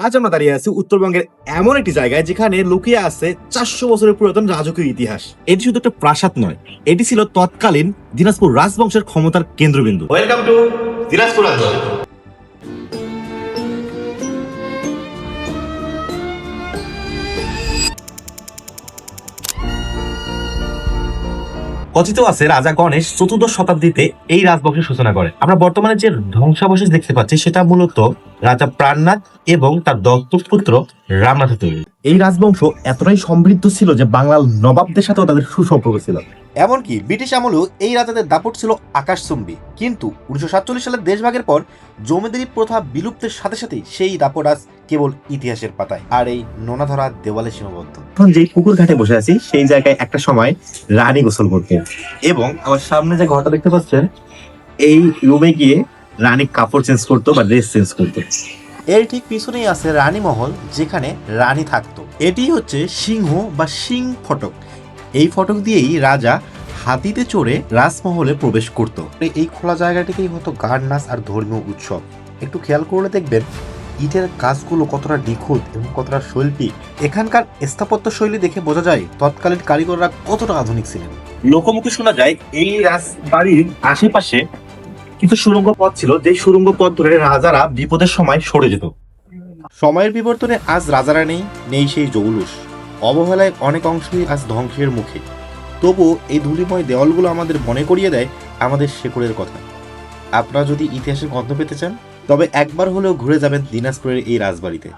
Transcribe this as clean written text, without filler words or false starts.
আজ আমরা দাঁড়িয়ে আছি উত্তরবঙ্গের এমন একটি জায়গায় যেখানে লুকিয়ে আছে 400 বছরের পুরাতন রাজকীয় ইতিহাস। এটি শুধু একটা প্রাসাদ নয়, এটি ছিল তৎকালীন দিনাজপুর রাজবংশের ক্ষমতার কেন্দ্রবিন্দু। ওয়েলকাম টু দিনাজপুর রাজবংশ। কথিত আছে রাজা গণেশ চতুর্দশ শতাব্দীতে এই রাজবংশের সূচনা করে। আমরা বর্তমানে যে ধ্বংসাবশেষ দেখতে পাচ্ছি সেটা মূলত রাজা প্রাণনাথ এবং তার দত্তক পুত্র রামনাথের তৈরি। এই রাজবংশ এতটাই সমৃদ্ধ ছিল যে বাংলার নবাবদের সাথেও তাদের সুসম্পর্ক ছিল। এমনকি ব্রিটিশ আমলেও এই রাজাদের দাপট ছিল আকাশচুম্বী। কিন্তু 1947 সালের দেশভাগের পর জমিদারি প্রথা বিলুপ্তের সাথে সাথেই সেই দাপট আজ কেবল ইতিহাসের পাতায় আর এই নোনা ধরা দেওয়ালে সীমাবদ্ধ। এখন যে পুকুর ঘাটে বসে আছি সেই জায়গায় একটা সময় রানী গোসল করতেন, এবং আমার সামনে যে ঘরটা দেখতে পাচ্ছেন এই রুমে গিয়ে রানী কাপড় চেঞ্জ করতো বা ড্রেস চেঞ্জ করতো। এর ঠিক পিছনেই আছে রানী মহল, যেখানে রানী থাকতো। এটি হচ্ছে সিংহ বা সিং ফটক। এই ফটক দিয়েই রাজা হাতিতে চড়ে রাজমহলে প্রবেশ করত। এই খোলা জায়গাটিতেই হতো গান, নাচ আর ধর্মীয় উৎসব। একটু খেয়াল করলে দেখবেন ইটের কাজগুলো কতটা নিখুঁত এবং কতটা শৈল্পিক। এখানকার স্থাপত্য শৈলী দেখে বোঝা যায় তৎকালীন কারিগররা কতটা আধুনিক ছিলেন। লোকমুখে শোনা যায় এই রাজবাড়ির আশেপাশে কিছু সুড়ঙ্গ পথ ছিল, যে সুড়ঙ্গ পথ ধরে রাজারা বিপদের সময় সরে যেত। সময়ের বিবর্তনে আজ রাজারা নেই সেই জৌলুস। অবহেলায় অনেক অংশই আজ ধ্বংসের মুখে। তবুও এই ধূলিময় দেওয়ালগুলো আমাদের মনে করিয়ে দেয় আমাদের শেকড়ের কথা। আপনারা যদি ইতিহাসের গন্ধ পেতে চান তবে একবার হলেও ঘুরে যাবেন দিনাজপুরের এই রাজবাড়িতে।